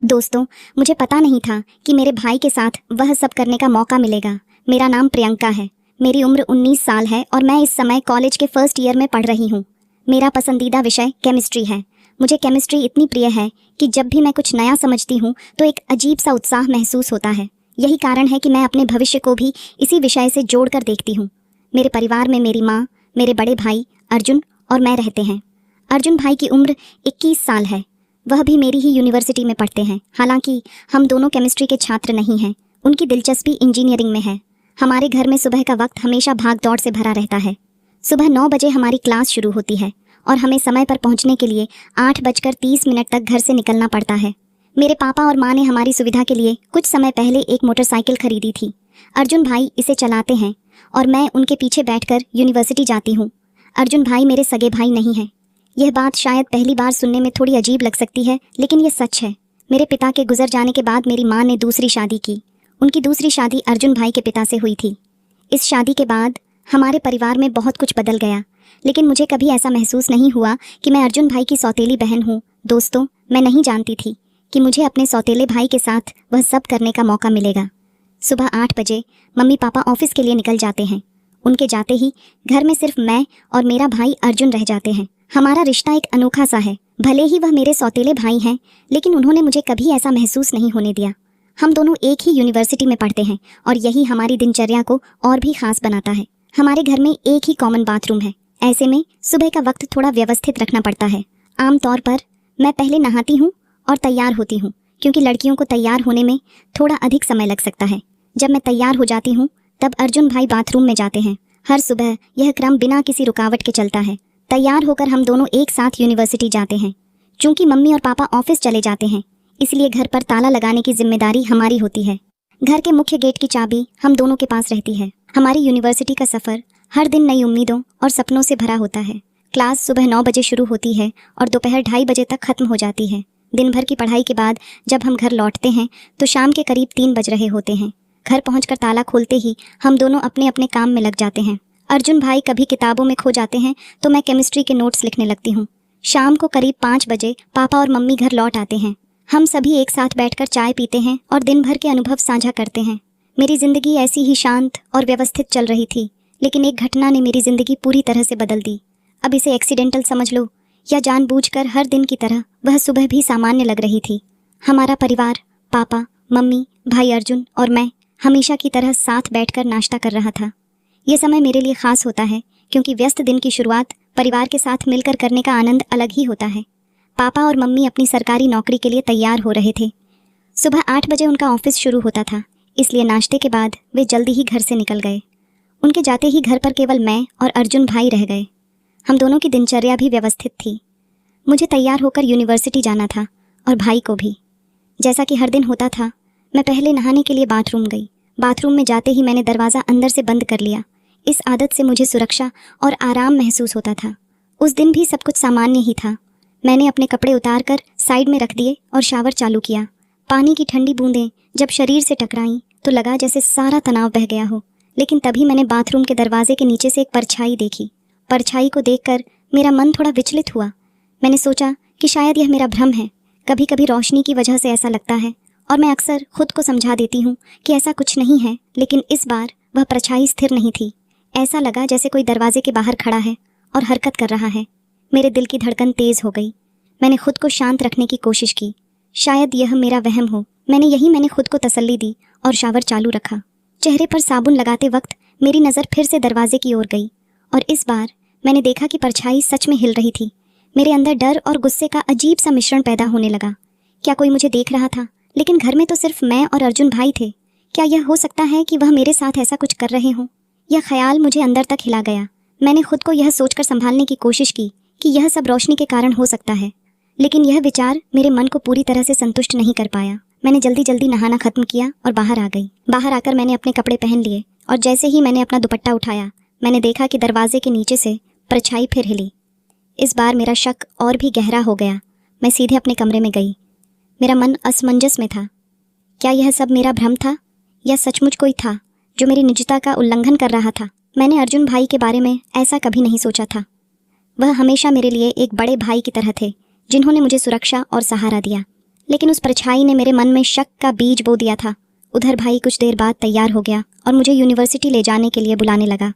दोस्तों, मुझे पता नहीं था कि मेरे भाई के साथ वह सब करने का मौका मिलेगा। मेरा नाम प्रियंका है। मेरी उम्र 19 साल है और मैं इस समय कॉलेज के फर्स्ट ईयर में पढ़ रही हूँ। मेरा पसंदीदा विषय केमिस्ट्री है। मुझे केमिस्ट्री इतनी प्रिय है कि जब भी मैं कुछ नया समझती हूँ तो एक अजीब सा उत्साह महसूस होता है। यही कारण है कि मैं अपने भविष्य को भी इसी विषय से जोड़कर देखती हूँ। मेरे परिवार में मेरी माँ, मेरे बड़े भाई अर्जुन और मैं रहते हैं। अर्जुन भाई की उम्र 21 साल है। वह भी मेरी ही यूनिवर्सिटी में पढ़ते हैं। हालांकि हम दोनों केमिस्ट्री के छात्र नहीं हैं। उनकी दिलचस्पी इंजीनियरिंग में है। हमारे घर में सुबह का वक्त हमेशा भाग दौड़ से भरा रहता है। सुबह 9 बजे हमारी क्लास शुरू होती है और हमें समय पर पहुंचने के लिए 8:30 तक घर से निकलना पड़ता है। मेरे पापा और माँ ने हमारी सुविधा के लिए कुछ समय पहले एक मोटरसाइकिल खरीदी थी। अर्जुन भाई इसे चलाते हैं और मैं उनके पीछे बैठकर यूनिवर्सिटी जाती हूँ। अर्जुन भाई मेरे सगे भाई नहीं हैं। यह बात शायद पहली बार सुनने में थोड़ी अजीब लग सकती है, लेकिन यह सच है। मेरे पिता के गुजर जाने के बाद मेरी माँ ने दूसरी शादी की। उनकी दूसरी शादी अर्जुन भाई के पिता से हुई थी। इस शादी के बाद हमारे परिवार में बहुत कुछ बदल गया, लेकिन मुझे कभी ऐसा महसूस नहीं हुआ कि मैं अर्जुन भाई की सौतेली बहन हूँ। दोस्तों, मैं नहीं जानती थी कि मुझे अपने सौतेले भाई के साथ वह सब करने का मौका मिलेगा। सुबह 8 बजे मम्मी पापा ऑफिस के लिए निकल जाते हैं। उनके जाते ही घर में सिर्फ मैं और मेरा भाई अर्जुन रह जाते हैं। हमारा रिश्ता एक अनोखा सा है। भले ही वह मेरे सौतेले भाई हैं, लेकिन उन्होंने मुझे कभी ऐसा महसूस नहीं होने दिया। हम दोनों एक ही यूनिवर्सिटी में पढ़ते हैं और यही हमारी दिनचर्या को और भी खास बनाता है। हमारे घर में एक ही कॉमन बाथरूम है। ऐसे में सुबह का वक्त थोड़ा व्यवस्थित रखना पड़ता है। आमतौर पर मैं पहले नहाती हूँ और तैयार होती हूँ, क्योंकि लड़कियों को तैयार होने में थोड़ा अधिक समय लग सकता है। जब मैं तैयार हो जाती हूँ तब अर्जुन भाई बाथरूम में जाते हैं। हर सुबह यह क्रम बिना किसी रुकावट के चलता है। तैयार होकर हम दोनों एक साथ यूनिवर्सिटी जाते हैं। चूंकि मम्मी और पापा ऑफिस चले जाते हैं, इसलिए घर पर ताला लगाने की जिम्मेदारी हमारी होती है। घर के मुख्य गेट की चाबी हम दोनों के पास रहती है। हमारी यूनिवर्सिटी का सफ़र हर दिन नई उम्मीदों और सपनों से भरा होता है। क्लास सुबह 9 बजे शुरू होती है और दोपहर 2:30 बजे तक खत्म हो जाती है। दिन भर की पढ़ाई के बाद जब हम घर लौटते हैं तो शाम के करीब 3 बज रहे होते हैं। घर पहुंचकर ताला खोलते ही हम दोनों अपने अपने काम में लग जाते हैं। अर्जुन भाई कभी किताबों में खो जाते हैं तो मैं केमिस्ट्री के नोट्स लिखने लगती हूँ। शाम को करीब 5 बजे पापा और मम्मी घर लौट आते हैं। हम सभी एक साथ बैठकर चाय पीते हैं और दिन भर के अनुभव साझा करते हैं। मेरी जिंदगी ऐसी ही शांत और व्यवस्थित चल रही थी, लेकिन एक घटना ने मेरी जिंदगी पूरी तरह से बदल दी। अब इसे एक्सीडेंटल समझ लो या जानबूझकर हर दिन की तरह वह सुबह भी सामान्य लग रही थी। हमारा परिवार, पापा, मम्मी, भाई अर्जुन और मैं हमेशा की तरह साथ बैठकर नाश्ता कर रहा था। ये समय मेरे लिए खास होता है, क्योंकि व्यस्त दिन की शुरुआत परिवार के साथ मिलकर करने का आनंद अलग ही होता है। पापा और मम्मी अपनी सरकारी नौकरी के लिए तैयार हो रहे थे। सुबह 8 बजे उनका ऑफिस शुरू होता था, इसलिए नाश्ते के बाद वे जल्दी ही घर से निकल गए। उनके जाते ही घर पर केवल मैं और अर्जुन भाई रह गए। हम दोनों की दिनचर्या भी व्यवस्थित थी। मुझे तैयार होकर यूनिवर्सिटी जाना था और भाई को भी। जैसा कि हर दिन होता था, मैं पहले नहाने के लिए बाथरूम गई। बाथरूम में जाते ही मैंने दरवाज़ा अंदर से बंद कर लिया। इस आदत से मुझे सुरक्षा और आराम महसूस होता था। उस दिन भी सब कुछ सामान्य ही था। मैंने अपने कपड़े उतारकर साइड में रख दिए और शावर चालू किया। पानी की ठंडी बूंदें जब शरीर से टकराईं तो लगा जैसे सारा तनाव बह गया हो। लेकिन तभी मैंने बाथरूम के दरवाजे के नीचे से एक परछाई देखी। परछाई को देखकर मेरा मन थोड़ा विचलित हुआ। मैंने सोचा कि शायद यह मेरा भ्रम है। कभी कभी रोशनी की वजह से ऐसा लगता है और मैं अक्सर खुद को समझा देती हूँ कि ऐसा कुछ नहीं है, लेकिन इस बार वह परछाई स्थिर नहीं थी। ऐसा लगा जैसे कोई दरवाजे के बाहर खड़ा है और हरकत कर रहा है। मेरे दिल की धड़कन तेज हो गई। मैंने खुद को शांत रखने की कोशिश की। शायद यह मेरा वहम हो। मैंने खुद को तसल्ली दी और शावर चालू रखा। चेहरे पर साबुन लगाते वक्त मेरी नज़र फिर से दरवाजे की ओर गई और इस बार मैंने देखा कि परछाई सच में हिल रही थी। मेरे अंदर डर और गुस्से का अजीब सा मिश्रण पैदा होने लगा। क्या कोई मुझे देख रहा था? लेकिन घर में तो सिर्फ मैं और अर्जुन भाई थे। क्या यह हो सकता है कि वह मेरे साथ ऐसा कुछ कर रहे हों? यह ख्याल मुझे अंदर तक हिला गया। मैंने खुद को यह सोचकर संभालने की कोशिश की कि यह सब रोशनी के कारण हो सकता है, लेकिन यह विचार मेरे मन को पूरी तरह से संतुष्ट नहीं कर पाया। मैंने जल्दी जल्दी नहाना खत्म किया और बाहर आ गई। बाहर आकर मैंने अपने कपड़े पहन लिए और जैसे ही मैंने अपना दुपट्टा उठाया, मैंने देखा कि दरवाजे के नीचे से परछाई फिर हिली। इस बार मेरा शक और भी गहरा हो गया। मैं सीधे अपने कमरे में गई। मेरा मन असमंजस में था। क्या यह सब मेरा भ्रम था या सचमुच कोई था जो मेरी निजता का उल्लंघन कर रहा था? मैंने अर्जुन भाई के बारे में ऐसा कभी नहीं सोचा था। वह हमेशा मेरे लिए एक बड़े भाई की तरह थे, जिन्होंने मुझे सुरक्षा और सहारा दिया। लेकिन उस परछाई ने मेरे मन में शक का बीज बो दिया था। उधर भाई कुछ देर बाद तैयार हो गया और मुझे यूनिवर्सिटी ले जाने के लिए बुलाने लगा।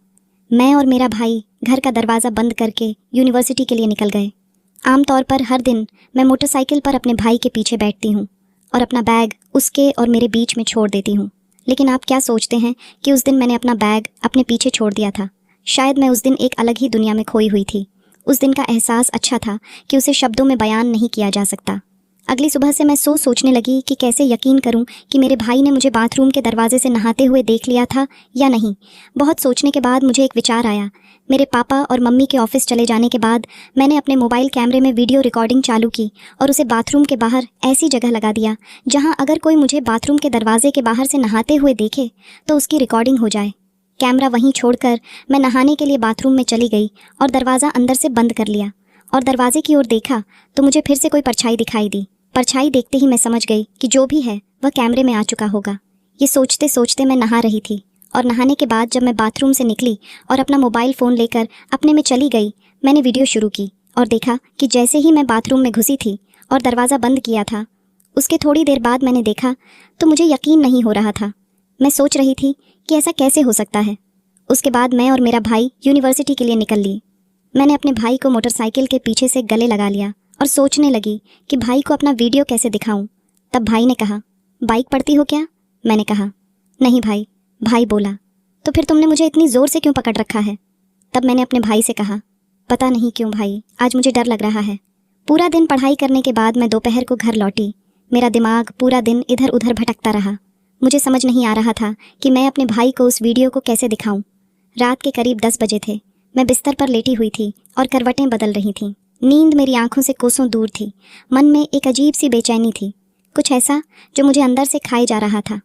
मैं और मेरा भाई घर का दरवाज़ा बंद करके यूनिवर्सिटी के लिए निकल गए। आमतौर पर हर दिन मैं मोटरसाइकिल पर अपने भाई के पीछे बैठती हूँ और अपना बैग उसके और मेरे बीच में छोड़ देती हूँ। लेकिन आप क्या सोचते हैं कि उस दिन मैंने अपना बैग अपने पीछे छोड़ दिया था। शायद मैं उस दिन एक अलग ही दुनिया में खोई हुई थी। उस दिन का एहसास अच्छा था कि उसे शब्दों में बयान नहीं किया जा सकता। अगली सुबह से मैं सोचने लगी कि कैसे यकीन करूं कि मेरे भाई ने मुझे बाथरूम के दरवाजे से नहाते हुए देख लिया था या नहीं। बहुत सोचने के बाद मुझे एक विचार आया। मेरे पापा और मम्मी के ऑफिस चले जाने के बाद मैंने अपने मोबाइल कैमरे में वीडियो रिकॉर्डिंग चालू की और उसे बाथरूम के बाहर ऐसी जगह लगा दिया जहां अगर कोई मुझे बाथरूम के दरवाजे के बाहर से नहाते हुए देखे तो उसकी रिकॉर्डिंग हो जाए। कैमरा वहीं छोड़कर मैं नहाने के लिए बाथरूम में चली गई और दरवाज़ा अंदर से बंद कर लिया और दरवाजे की ओर देखा तो मुझे फिर से कोई परछाई दिखाई दी। परछाई देखते ही मैं समझ गई कि जो भी है वह कैमरे में आ चुका होगा। ये सोचते सोचते मैं नहा रही थी और नहाने के बाद जब मैं बाथरूम से निकली और अपना मोबाइल फ़ोन लेकर अपने में चली गई, मैंने वीडियो शुरू की और देखा कि जैसे ही मैं बाथरूम में घुसी थी और दरवाज़ा बंद किया था, उसके थोड़ी देर बाद मैंने देखा तो मुझे यकीन नहीं हो रहा था। मैं सोच रही थी कि ऐसा कैसे हो सकता है। उसके बाद मैं और मेरा भाई यूनिवर्सिटी के लिए निकल लिए। मैंने अपने भाई को मोटरसाइकिल के पीछे से गले लगा लिया और सोचने लगी कि भाई को अपना वीडियो कैसे दिखाऊं। तब भाई ने कहा, बाइक पढ़ती हो क्या? मैंने कहा, नहीं भाई। भाई बोला, तो फिर तुमने मुझे इतनी ज़ोर से क्यों पकड़ रखा है? तब मैंने अपने भाई से कहा, पता नहीं क्यों भाई, आज मुझे डर लग रहा है। पूरा दिन पढ़ाई करने के बाद मैं दोपहर को घर लौटी। मेरा दिमाग पूरा दिन इधर उधर भटकता रहा। मुझे समझ नहीं आ रहा था कि मैं अपने भाई को उस वीडियो को कैसे दिखाऊं। रात के करीब 10 बजे थे। मैं बिस्तर पर लेटी हुई थी और करवटें बदल रही थीं। नींद मेरी आंखों से कोसों दूर थी। मन में एक अजीब सी बेचैनी थी, कुछ ऐसा जो मुझे अंदर से खाए जा रहा था।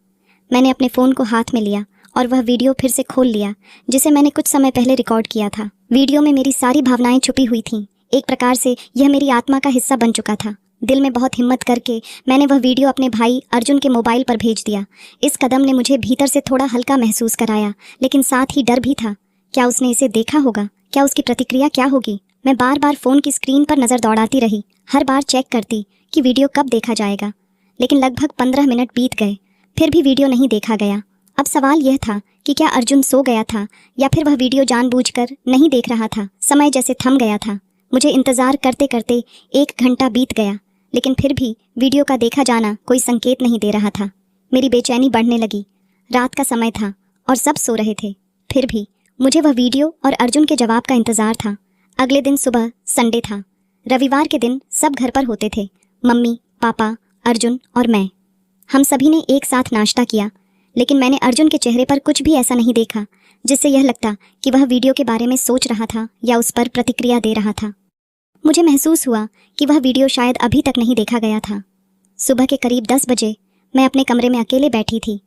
मैंने अपने फ़ोन को हाथ में लिया और वह वीडियो फिर से खोल लिया जिसे मैंने कुछ समय पहले रिकॉर्ड किया था। वीडियो में मेरी सारी भावनाएं छुपी हुई थीं। एक प्रकार से यह मेरी आत्मा का हिस्सा बन चुका था। दिल में बहुत हिम्मत करके मैंने वह वीडियो अपने भाई अर्जुन के मोबाइल पर भेज दिया। इस कदम ने मुझे भीतर से थोड़ा हल्का महसूस कराया, लेकिन साथ ही डर भी था। क्या उसने इसे देखा होगा? क्या उसकी प्रतिक्रिया क्या होगी? मैं बार बार फ़ोन की स्क्रीन पर नज़र दौड़ाती रही, हर बार चेक करती कि वीडियो कब देखा जाएगा। लेकिन लगभग 15 मिनट बीत गए, फिर भी वीडियो नहीं देखा गया। अब सवाल यह था कि क्या अर्जुन सो गया था या फिर वह वीडियो जानबूझकर नहीं देख रहा था। समय जैसे थम गया था। मुझे इंतज़ार करते करते 1 घंटा बीत गया, लेकिन फिर भी वीडियो का देखा जाना कोई संकेत नहीं दे रहा था। मेरी बेचैनी बढ़ने लगी। रात का समय था और सब सो रहे थे, फिर भी मुझे वह वीडियो और अर्जुन के जवाब का इंतज़ार था। अगले दिन सुबह संडे था। रविवार के दिन सब घर पर होते थे, मम्मी, पापा, अर्जुन और मैं। हम सभी ने एक साथ नाश्ता किया, लेकिन मैंने अर्जुन के चेहरे पर कुछ भी ऐसा नहीं देखा जिससे यह लगता कि वह वीडियो के बारे में सोच रहा था या उस पर प्रतिक्रिया दे रहा था। मुझे महसूस हुआ कि वह वीडियो शायद अभी तक नहीं देखा गया था। सुबह के करीब 10 बजे मैं अपने कमरे में अकेले बैठी थी।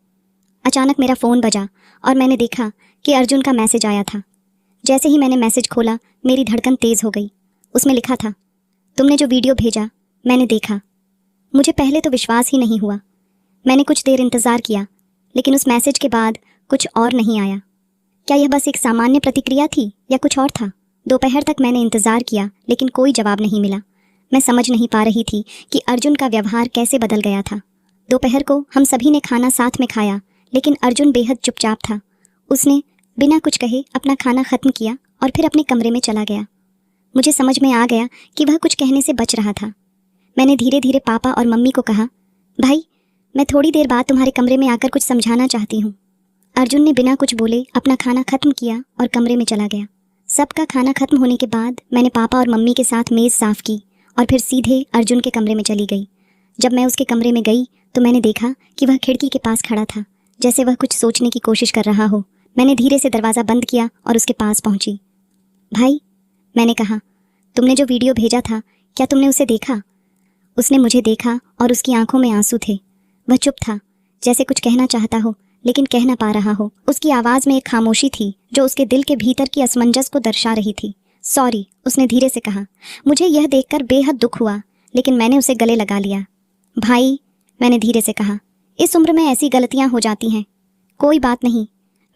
अचानक मेरा फ़ोन बजा और मैंने देखा कि अर्जुन का मैसेज आया था। जैसे ही मैंने मैसेज खोला, मेरी धड़कन तेज़ हो गई। उसमें लिखा था, तुमने जो वीडियो भेजा मैंने देखा। मुझे पहले तो विश्वास ही नहीं हुआ। मैंने कुछ देर इंतज़ार किया, लेकिन उस मैसेज के बाद कुछ और नहीं आया। क्या यह बस एक सामान्य प्रतिक्रिया थी या कुछ और था? दोपहर तक मैंने इंतज़ार किया, लेकिन कोई जवाब नहीं मिला। मैं समझ नहीं पा रही थी कि अर्जुन का व्यवहार कैसे बदल गया था। दोपहर को हम सभी ने खाना साथ में खाया, लेकिन अर्जुन बेहद चुपचाप था। उसने बिना कुछ कहे अपना खाना ख़त्म किया और फिर अपने कमरे में चला गया। मुझे समझ में आ गया कि वह कुछ कहने से बच रहा था। मैंने धीरे धीरे पापा और मम्मी को कहा, भाई, मैं थोड़ी देर बाद तुम्हारे कमरे में आकर कुछ समझाना चाहती हूँ। अर्जुन ने बिना कुछ बोले अपना खाना ख़त्म किया और कमरे में चला गया। सबका खाना ख़त्म होने के बाद मैंने पापा और मम्मी के साथ मेज़ साफ़ की और फिर सीधे अर्जुन के कमरे में चली गई। जब मैं उसके कमरे में गई तो मैंने देखा कि वह खिड़की के पास खड़ा था, जैसे वह कुछ सोचने की कोशिश कर रहा हो। मैंने धीरे से दरवाज़ा बंद किया और उसके पास पहुंची। भाई, मैंने कहा, तुमने जो वीडियो भेजा था क्या तुमने उसे देखा? उसने मुझे देखा और उसकी आंखों में आंसू थे। वह चुप था, जैसे कुछ कहना चाहता हो लेकिन कह ना पा रहा हो। उसकी आवाज़ में एक खामोशी थी जो उसके दिल के भीतर की असमंजस को दर्शा रही थी। सॉरी, उसने धीरे से कहा। मुझे यह देखकर बेहद दुख हुआ, लेकिन मैंने उसे गले लगा लिया। भाई, मैंने धीरे से कहा, इस उम्र में ऐसी गलतियां हो जाती हैं। कोई बात नहीं,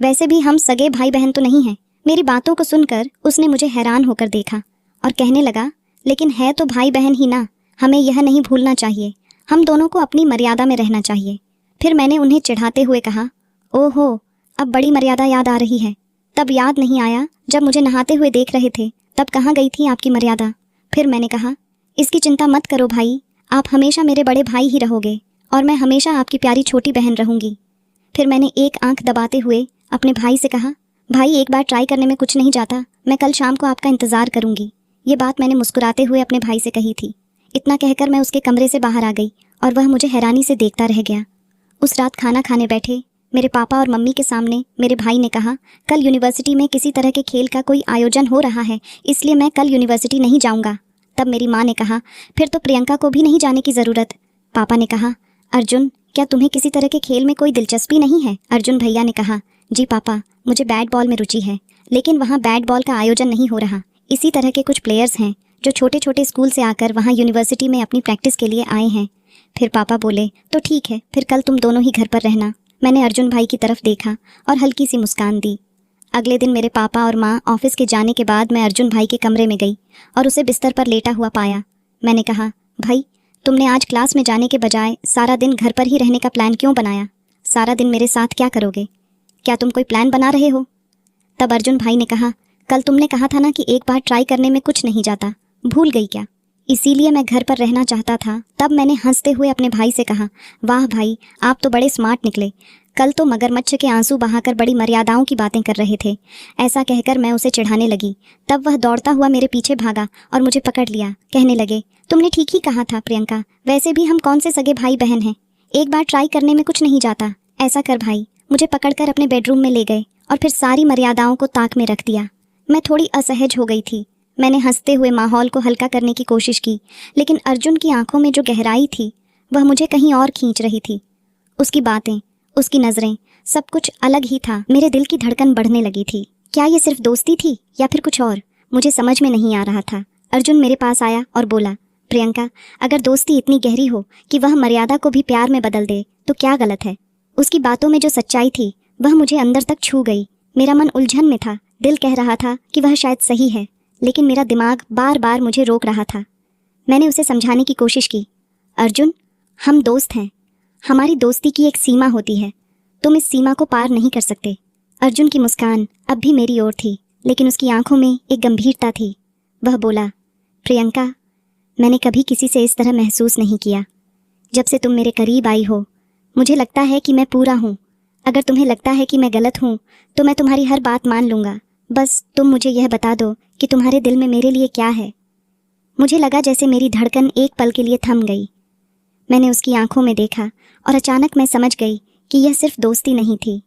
वैसे भी हम सगे भाई बहन तो नहीं हैं। मेरी बातों को सुनकर उसने मुझे हैरान होकर देखा और कहने लगा, लेकिन है तो भाई बहन ही ना। हमें यह नहीं भूलना चाहिए, हम दोनों को अपनी मर्यादा में रहना चाहिए। फिर मैंने उन्हें चिढ़ाते हुए कहा, ओहो, अब बड़ी मर्यादा याद आ रही है। तब याद नहीं आया जब मुझे नहाते हुए देख रहे थे, तब कहाँ गई थी आपकी मर्यादा। फिर मैंने कहा, इसकी चिंता मत करो भाई, आप हमेशा मेरे बड़े भाई ही रहोगे और मैं हमेशा आपकी प्यारी छोटी बहन रहूंगी। फिर मैंने एक आंख दबाते हुए अपने भाई से कहा, भाई एक बार ट्राई करने में कुछ नहीं जाता, मैं कल शाम को आपका इंतज़ार करूंगी। ये बात मैंने मुस्कुराते हुए अपने भाई से कही थी। इतना कहकर मैं उसके कमरे से बाहर आ गई और वह मुझे हैरानी से देखता रह गया। उस रात खाना खाने बैठे मेरे पापा और मम्मी के सामने मेरे भाई ने कहा, कल यूनिवर्सिटी में किसी तरह के खेल का कोई आयोजन हो रहा है, इसलिए मैं कल यूनिवर्सिटी नहीं जाऊंगा। तब मेरी माँ ने कहा, फिर तो प्रियंका को भी नहीं जाने की ज़रूरत। पापा ने कहा, अर्जुन क्या तुम्हें किसी तरह के खेल में कोई दिलचस्पी नहीं है। अर्जुन भैया ने कहा, जी पापा, मुझे बैट बॉल में रुचि है, लेकिन वहाँ बैट बॉल का आयोजन नहीं हो रहा। इसी तरह के कुछ प्लेयर्स हैं जो छोटे छोटे स्कूल से आकर वहाँ यूनिवर्सिटी में अपनी प्रैक्टिस के लिए आए हैं। फिर पापा बोले, तो ठीक है, फिर कल तुम दोनों ही घर पर रहना। मैंने अर्जुन भाई की तरफ देखा और हल्की सी मुस्कान दी। अगले दिन मेरे पापा और माँ ऑफिस के जाने के बाद मैं अर्जुन भाई के कमरे में गई और उसे बिस्तर पर लेटा हुआ पाया। मैंने कहा, भाई तुमने आज क्लास में जाने के बजाय सारा दिन घर पर ही रहने का प्लान क्यों बनाया? सारा दिन मेरे साथ क्या करोगे? क्या तुम कोई प्लान बना रहे हो? तब अर्जुन भाई ने कहा, कल तुमने कहा था ना कि एक बार ट्राई करने में कुछ नहीं जाता, भूल गई क्या? इसीलिए मैं घर पर रहना चाहता था। तब मैंने हंसते हुए अपने भाई से कहा, वाह भाई, आप तो बड़े स्मार्ट निकले। कल तो मगरमच्छ के आंसू बहाकर बड़ी मर्यादाओं की बातें कर रहे थे। ऐसा कहकर मैं उसे चिढ़ाने लगी। तब वह दौड़ता हुआ मेरे पीछे भागा और मुझे पकड़ लिया। कहने लगे, तुमने ठीक ही कहा था प्रियंका, वैसे भी हम कौन से सगे भाई बहन हैं, एक बार ट्राई करने में कुछ नहीं जाता। ऐसा कर भाई। मुझे पकड़कर अपने बेडरूम में ले गए और फिर सारी मर्यादाओं को ताक में रख दिया। मैं थोड़ी असहज हो गई थी। मैंने हंसते हुए माहौल को हल्का करने की कोशिश की, लेकिन अर्जुन की आंखों में जो गहराई थी वह मुझे कहीं और खींच रही थी। उसकी बातें, उसकी नज़रें, सब कुछ अलग ही था। मेरे दिल की धड़कन बढ़ने लगी थी। क्या ये सिर्फ दोस्ती थी या फिर कुछ और? मुझे समझ में नहीं आ रहा था। अर्जुन मेरे पास आया और बोला, प्रियंका, अगर दोस्ती इतनी गहरी हो कि वह मर्यादा को भी प्यार में बदल दे तो क्या गलत है? उसकी बातों में जो सच्चाई थी वह मुझे अंदर तक छू गई। मेरा मन उलझन में था। दिल कह रहा था कि वह शायद सही है, लेकिन मेरा दिमाग बार बार मुझे रोक रहा था। मैंने उसे समझाने की कोशिश की, अर्जुन, हम दोस्त हैं। हमारी दोस्ती की एक सीमा होती है, तुम इस सीमा को पार नहीं कर सकते। अर्जुन की मुस्कान अब भी मेरी ओर थी, लेकिन उसकी आंखों में एक गंभीरता थी। वह बोला, प्रियंका, मैंने कभी किसी से इस तरह महसूस नहीं किया। जब से तुम मेरे करीब आई हो, मुझे लगता है कि मैं पूरा हूँ। अगर तुम्हें लगता है कि मैं गलत हूँ तो मैं तुम्हारी हर बात मान लूँगा। बस तुम मुझे यह बता दो कि तुम्हारे दिल में मेरे लिए क्या है। मुझे लगा जैसे मेरी धड़कन एक पल के लिए थम गई। मैंने उसकी आंखों में देखा और अचानक मैं समझ गई कि यह सिर्फ दोस्ती नहीं थी।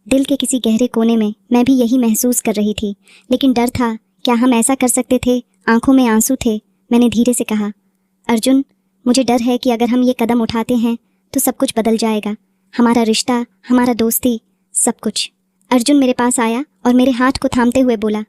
दिल के किसी गहरे कोने में मैं भी यही महसूस कर रही थी, लेकिन डर था। क्या हम ऐसा कर सकते थे? आंखों में आंसू थे। मैंने धीरे से कहा, अर्जुन, मुझे डर है कि अगर हम ये कदम उठाते हैं तो सब कुछ बदल जाएगा। हमारा रिश्ता, हमारा दोस्ती, सब कुछ। अर्जुन मेरे पास आया और मेरे हाथ को थामते हुए बोला,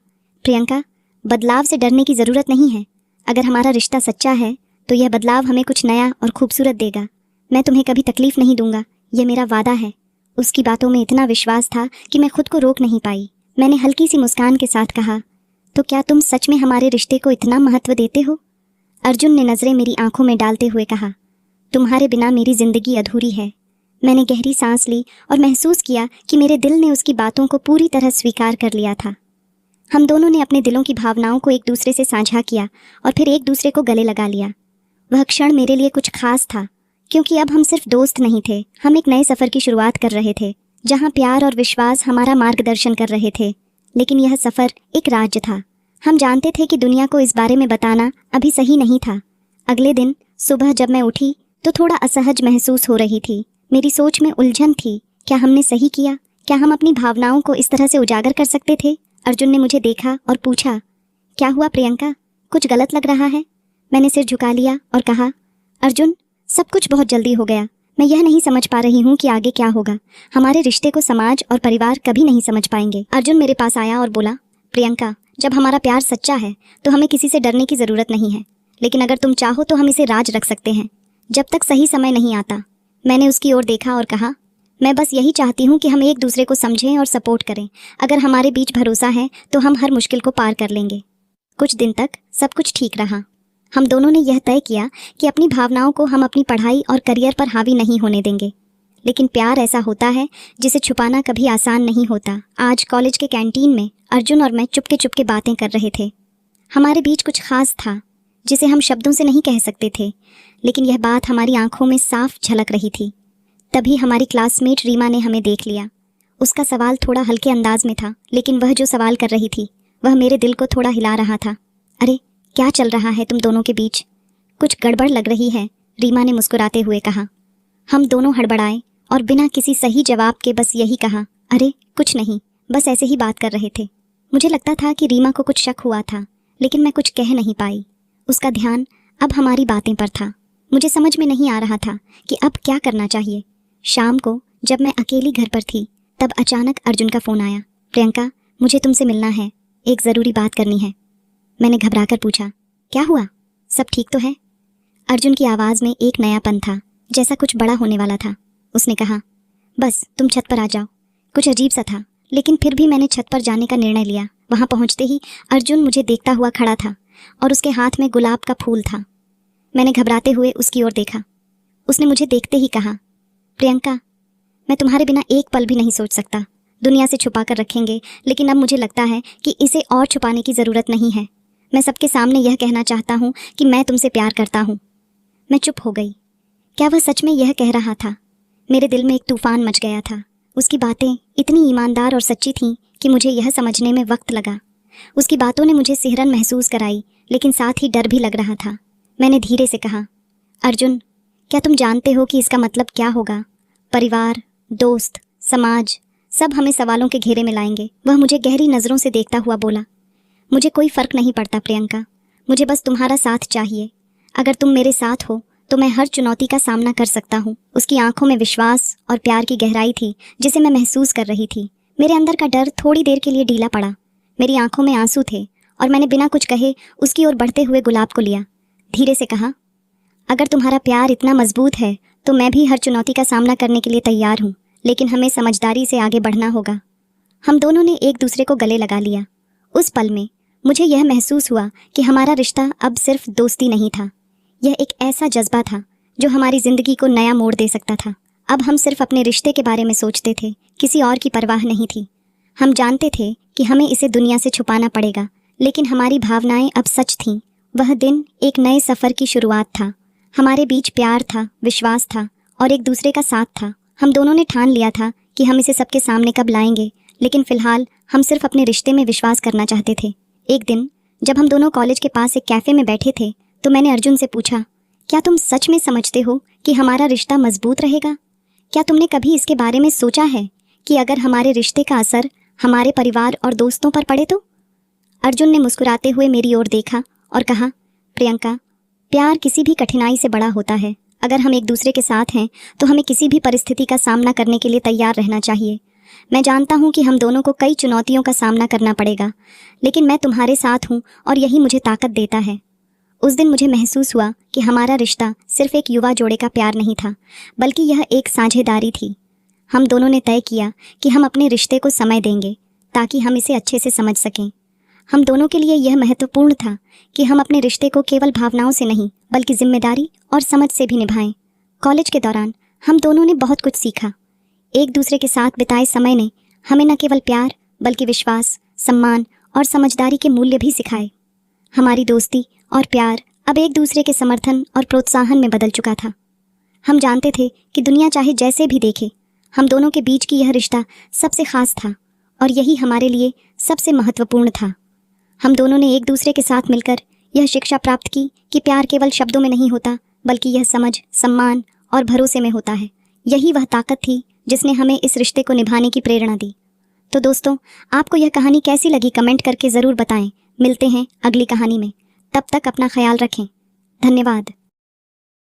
प्रियंका, बदलाव से डरने की ज़रूरत नहीं है। अगर हमारा रिश्ता सच्चा है तो यह बदलाव हमें कुछ नया और खूबसूरत देगा। मैं तुम्हें कभी तकलीफ नहीं दूंगा, यह मेरा वादा है। उसकी बातों में इतना विश्वास था कि मैं खुद को रोक नहीं पाई। मैंने हल्की सी मुस्कान के साथ कहा, तो क्या तुम सच में हमारे रिश्ते को इतना महत्व देते हो? अर्जुन ने नज़रें मेरी आंखों में डालते हुए कहा, तुम्हारे बिना मेरी ज़िंदगी अधूरी है। मैंने गहरी सांस ली और महसूस किया कि मेरे दिल ने उसकी बातों को पूरी तरह स्वीकार कर लिया था। हम दोनों ने अपने दिलों की भावनाओं को एक दूसरे से साझा किया और फिर एक दूसरे को गले लगा लिया। वह क्षण मेरे लिए कुछ खास था, क्योंकि अब हम सिर्फ दोस्त नहीं थे, हम एक नए सफ़र की शुरुआत कर रहे थे, जहाँ प्यार और विश्वास हमारा मार्गदर्शन कर रहे थे। लेकिन यह सफ़र एक राज्य था। हम जानते थे कि दुनिया को इस बारे में बताना अभी सही नहीं था। अगले दिन सुबह जब मैं उठी तो थोड़ा असहज महसूस हो रही थी। मेरी सोच में उलझन थी। क्या हमने सही किया? क्या हम अपनी भावनाओं को इस तरह से उजागर कर सकते थे? अर्जुन ने मुझे देखा और पूछा, क्या हुआ प्रियंका, कुछ गलत लग रहा है? मैंने सिर झुका लिया और कहा, अर्जुन, सब कुछ बहुत जल्दी हो गया। मैं यह नहीं समझ पा रही हूँ कि आगे क्या होगा। हमारे रिश्ते को समाज और परिवार कभी नहीं समझ पाएंगे। अर्जुन मेरे पास आया और बोला, प्रियंका, जब हमारा प्यार सच्चा है तो हमें किसी से डरने की ज़रूरत नहीं है। लेकिन अगर तुम चाहो तो हम इसे राज रख सकते हैं, जब तक सही समय नहीं आता। मैंने उसकी ओर देखा और कहा, मैं बस यही चाहती हूँ कि हम एक दूसरे को समझें और सपोर्ट करें। अगर हमारे बीच भरोसा है तो हम हर मुश्किल को पार कर लेंगे। कुछ दिन तक सब कुछ ठीक रहा। हम दोनों ने यह तय किया कि अपनी भावनाओं को हम अपनी पढ़ाई और करियर पर हावी नहीं होने देंगे। लेकिन प्यार ऐसा होता है जिसे छुपाना कभी आसान नहीं होता। आज कॉलेज के कैंटीन में अर्जुन और मैं चुपके चुपके बातें कर रहे थे। हमारे बीच कुछ खास था जिसे हम शब्दों से नहीं कह सकते थे, लेकिन यह बात हमारी आंखों में साफ झलक रही थी। तभी हमारी क्लासमेट रीमा ने हमें देख लिया। उसका सवाल थोड़ा हल्के अंदाज में था, लेकिन वह जो सवाल कर रही थी वह मेरे दिल को थोड़ा हिला रहा था। अरे क्या चल रहा है तुम दोनों के बीच? कुछ गड़बड़ लग रही है, रीमा ने मुस्कुराते हुए कहा। हम दोनों हड़बड़ाए और बिना किसी सही जवाब के बस यही कहा, अरे कुछ नहीं, बस ऐसे ही बात कर रहे थे। मुझे लगता था कि रीमा को कुछ शक हुआ था, लेकिन मैं कुछ कह नहीं पाई। उसका ध्यान अब हमारी बातें पर था। मुझे समझ में नहीं आ रहा था कि अब क्या करना चाहिए। शाम को जब मैं अकेली घर पर थी तब अचानक अर्जुन का फ़ोन आया। प्रियंका, मुझे तुमसे मिलना है, एक ज़रूरी बात करनी है। मैंने घबराकर पूछा, क्या हुआ? सब ठीक तो है? अर्जुन की आवाज़ में एक नयापन था, जैसा कुछ बड़ा होने वाला था। उसने कहा, बस तुम छत पर आ जाओ। कुछ अजीब सा था, लेकिन फिर भी मैंने छत पर जाने का निर्णय लिया। वहाँ पहुँचते ही अर्जुन मुझे देखता हुआ खड़ा था और उसके हाथ में गुलाब का फूल था। मैंने घबराते हुए उसकी ओर देखा। उसने मुझे देखते ही कहा, प्रियंका, मैं तुम्हारे बिना एक पल भी नहीं सोच सकता। दुनिया से छुपा कर रखेंगे, लेकिन अब मुझे लगता है कि इसे और छुपाने की ज़रूरत नहीं है। मैं सबके सामने यह कहना चाहता हूँ कि मैं तुमसे प्यार करता हूँ। मैं चुप हो गई। क्या वह सच में यह कह रहा था? मेरे दिल में एक तूफान मच गया था। उसकी बातें इतनी ईमानदार और सच्ची थीं कि मुझे यह समझने में वक्त लगा। उसकी बातों ने मुझे सिहरन महसूस कराई, लेकिन साथ ही डर भी लग रहा था। मैंने धीरे से कहा, अर्जुन, क्या तुम जानते हो कि इसका मतलब क्या होगा? परिवार, दोस्त, समाज, सब हमें सवालों के घेरे में लाएंगे। वह मुझे गहरी नज़रों से देखता हुआ बोला, मुझे कोई फ़र्क नहीं पड़ता प्रियंका, मुझे बस तुम्हारा साथ चाहिए। अगर तुम मेरे साथ हो तो मैं हर चुनौती का सामना कर सकता हूँ। उसकी आंखों में विश्वास और प्यार की गहराई थी जिसे मैं महसूस कर रही थी। मेरे अंदर का डर थोड़ी देर के लिए ढीला पड़ा। मेरी आंखों में आंसू थे और मैंने बिना कुछ कहे उसकी ओर बढ़ते हुए गुलाब को लिया। धीरे से कहा, अगर तुम्हारा प्यार इतना मजबूत है तो मैं भी हर चुनौती का सामना करने के लिए तैयार हूँ, लेकिन हमें समझदारी से आगे बढ़ना होगा। हम दोनों ने एक दूसरे को गले लगा लिया। उस पल में मुझे यह महसूस हुआ कि हमारा रिश्ता अब सिर्फ दोस्ती नहीं था, यह एक ऐसा जज्बा था जो हमारी ज़िंदगी को नया मोड़ दे सकता था। अब हम सिर्फ अपने रिश्ते के बारे में सोचते थे, किसी और की परवाह नहीं थी। हम जानते थे कि हमें इसे दुनिया से छुपाना पड़ेगा, लेकिन हमारी भावनाएं अब सच थीं। वह दिन एक नए सफ़र की शुरुआत था। हमारे बीच प्यार था, विश्वास था और एक दूसरे का साथ था। हम दोनों ने ठान लिया था कि हम इसे सबके सामने कब लाएंगे, लेकिन फ़िलहाल हम सिर्फ अपने रिश्ते में विश्वास करना चाहते थे। एक दिन जब हम दोनों कॉलेज के पास एक कैफ़े में बैठे थे तो मैंने अर्जुन से पूछा, क्या तुम सच में समझते हो कि हमारा रिश्ता मजबूत रहेगा? क्या तुमने कभी इसके बारे में सोचा है कि अगर हमारे रिश्ते का असर हमारे परिवार और दोस्तों पर पड़े तो? अर्जुन ने मुस्कुराते हुए मेरी ओर देखा और कहा, प्रियंका, प्यार किसी भी कठिनाई से बड़ा होता है। अगर हम एक दूसरे के साथ हैं तो हमें किसी भी परिस्थिति का सामना करने के लिए तैयार रहना चाहिए। मैं जानता हूँ कि हम दोनों को कई चुनौतियों का सामना करना पड़ेगा, लेकिन मैं तुम्हारे साथ हूँ और यही मुझे ताकत देता है। उस दिन मुझे महसूस हुआ कि हमारा रिश्ता सिर्फ एक युवा जोड़े का प्यार नहीं था, बल्कि यह एक साझेदारी थी। हम दोनों ने तय किया कि हम अपने रिश्ते को समय देंगे ताकि हम इसे अच्छे से समझ सकें। हम दोनों के लिए यह महत्वपूर्ण था कि हम अपने रिश्ते को केवल भावनाओं से नहीं बल्कि जिम्मेदारी और समझ से भी निभाएं। कॉलेज के दौरान हम दोनों ने बहुत कुछ सीखा। एक दूसरे के साथ बिताए समय ने हमें न केवल प्यार बल्कि विश्वास, सम्मान और समझदारी के मूल्य भी सिखाए। हमारी दोस्ती और प्यार अब एक दूसरे के समर्थन और प्रोत्साहन में बदल चुका था। हम जानते थे कि दुनिया चाहे जैसे भी देखे, हम दोनों के बीच की यह रिश्ता सबसे खास था और यही हमारे लिए सबसे महत्वपूर्ण था। हम दोनों ने एक दूसरे के साथ मिलकर यह शिक्षा प्राप्त की कि प्यार केवल शब्दों में नहीं होता, बल्कि यह समझ, सम्मान और भरोसे में होता है। यही वह ताकत थी जिसने हमें इस रिश्ते को निभाने की प्रेरणा दी। तो दोस्तों, आपको यह कहानी कैसी लगी कमेंट करके ज़रूर बताएं। मिलते हैं अगली कहानी में। तब तक अपना ख्याल रखें। धन्यवाद।